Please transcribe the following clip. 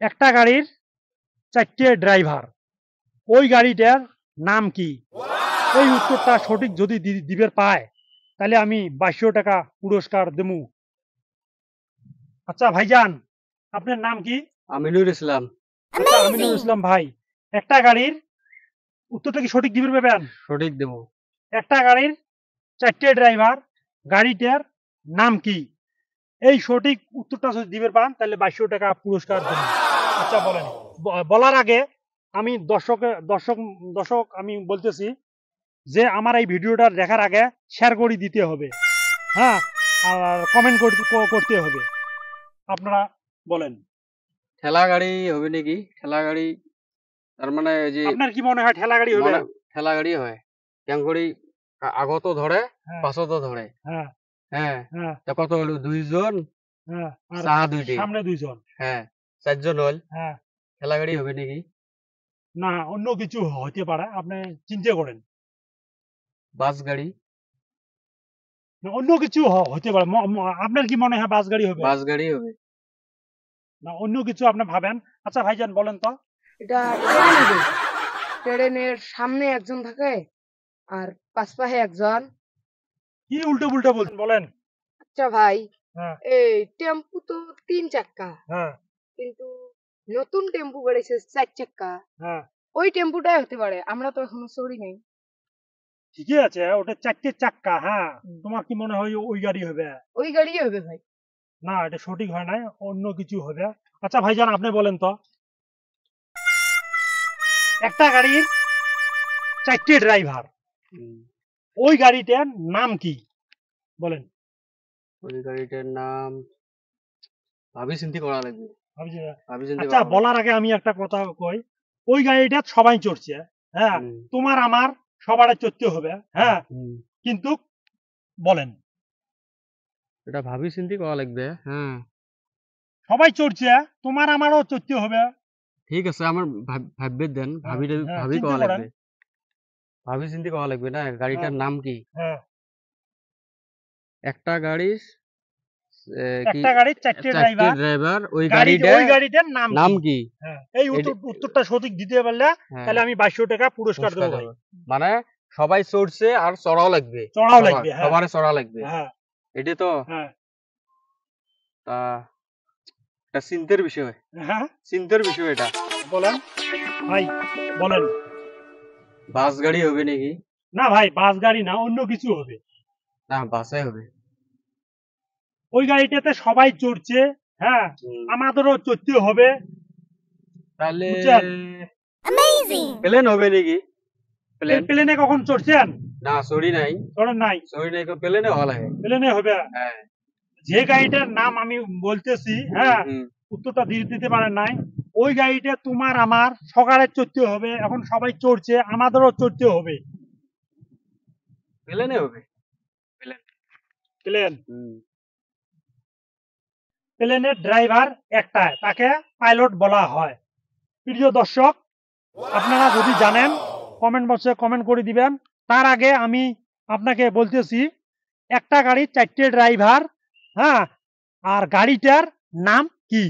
একটা গাড়ির 4টে ড্রাইভার, ওই গাড়িটার নাম কি? এই উত্তরটা সঠিক যদি দিবের পায় তাহলে আমি 2200 টাকা পুরস্কার দেবো। আচ্ছা ভাইজান, আপনার নাম কি? আমিনুর ইসলাম। আচ্ছা আমিনুল ইসলাম ভাই, একটা গাড়ির উত্তরটা কি সঠিক দিবের পাবেন? সঠিক দেব। একটা গাড়ির 4টে ড্রাইভার, গাড়িটার নাম কি? এই সঠিক উত্তরটা যদি দিবের পান তাহলে 2200 টাকা পুরস্কার দেবো। আচ্ছা বলেন। বলার আগে আমি দর্শক আমি বলতেছি যে আমার এই ভিডিওটা দেখার আগে শেয়ার করে দিতে হবে, হ্যাঁ, আর কমেন্ট করতে হবে। আপনারা বলেন। ঠেলা গাড়ি হবে নাকি? ঠেলা গাড়ি তার মানে ওই যে আপনার কি মনে হয় ঠেলা গাড়ি হবে? ঠেলা গাড়ি হয় কেন করি আগতো ধরে হ্যাঁ পাছতো ধরে। হ্যাঁ হ্যাঁ হ্যাঁ তা কত হলো? 2 জন, হ্যাঁ, আর চা 2টি। সামনে 2 জন। হ্যাঁ 4 জন হল। হ্যাঁ, ঠেলা গাড়ি হবে নাকি? না অন্য কিছু হতে পারে, আপনি চিন্তা করেন। বাস গাড়ি। না, অন্য কিছু হতে পারে। আপনার কি মনে হয় বাস গাড়ি হবে? বাস গাড়ি হবে। না অন্য কিছু আপনি ভাবেন। আচ্ছা ভাইজান বলেন তো। এটা ট্রেন হবে। ট্রেনের সামনে একজন থাকে আর পাশে একজন। কি উল্টো পুল্টো বলছেন, বলেন। আচ্ছা ভাই, হ্যাঁ এই টেম্পু তো 3 চাক্কা, হ্যাঁ কিন্তু নতুন টেম্পু বেড়েছে 4 চাক্কা। হ্যাঁ, ওই টেম্পুটাই হতে পারে, আমরা তো এখনো চড়ি নাই। ঠিকই আছে, ওটা 4টে চাক্কা। হ্যাঁ, তোমার কি মনে হয় ওই গাড়ি হবে? ওই গাড়ি হবে ভাই। না, এটা সঠিক হয় নাই, অন্য কিছু হবে। আচ্ছা ভাইজান আপনি বলেন তো, একটা গাড়ির 4টে ড্রাইভার, ওই গাড়িটার নাম কি? বলেন। ওই গাড়িটার নাম ভাবি চিন্তি করা লাগবে। ভাবি চিন্তি আচ্ছা বলার আগে আমি একটা কথা কই, ওই গাড়িটা সবাই চড়ছে, হ্যাঁ, তোমার আমার সবার চড়তে হবে, হ্যাঁ, কিন্তু বলেন। এটা ভাবি চিন্তি করা লাগবে। হ্যাঁ সবাই চড়ছে, তোমার আমারও চড়তে হবে। ঠিক আছে, আমার ভাববে দেন। ভাবি ভাবি চিন্তা করা করেন। লাগবে। ভাবি চিন্তি করা লাগবে না। গাড়িটার নাম কি? হ্যাঁ, একটা গাড়ির কি একটা গাড়ির 4টে ড্রাইভার, ওই গাড়িটার নাম কি? হ্যাঁ, এই উত্তরটা সঠিক দিতে পারলে তাহলে আমি 2200 টাকা পুরস্কার দেবো ভাই। মানে সবাই চড়ছে আর চড়াও লাগবে। হ্যাঁ। সবার চড়া লাগবে। হ্যাঁ এটি তো হ্যাঁ তা এটা চিন্তার বিষয়। হ্যাঁ, চিন্তার বিষয় এটা। বলেন ভাই, বলেন। বাস গাড়ি হবে নাকি? না ভাই, বাস গাড়ি না, অন্য কিছু হবে। না, বাসে হবে। ওই গাড়িটাতে সবাই চড়ছে, হ্যাঁ, আমাদেরও চড়তে হবে। তাহলে প্লেন হবে নাকি? প্লেনে কখন চড়ছেন? না, চড়ি নাই। চড়েন নাই? চড়ি নাই, প্লেনে হওয়া লাগে। প্লেনে হবে। হ্যাঁ, যে গাড়িটার নাম আমি বলতেছি, হ্যাঁ, উত্তরটা দিতে পারেন নাই, ওই গাড়িটা তোমার আমার সকালে চড়তে হবে। এখন সবাই চড়ছে, আমাদেরও চড়তে হবে। প্লেনে হবে। প্লেন। প্লেনের ড্রাইভার একটাই, তাকে পাইলট বলা হয়। প্রিয় দর্শক, আপনারা যদি জানেন কমেন্ট বক্সে কমেন্ট করে দিবেন। তার আগে আমি আপনাকে বলতেছি, একটা গাড়ির 4টে ড্রাইভার, হ্যাঁ, আর গাড়িটার নাম কি?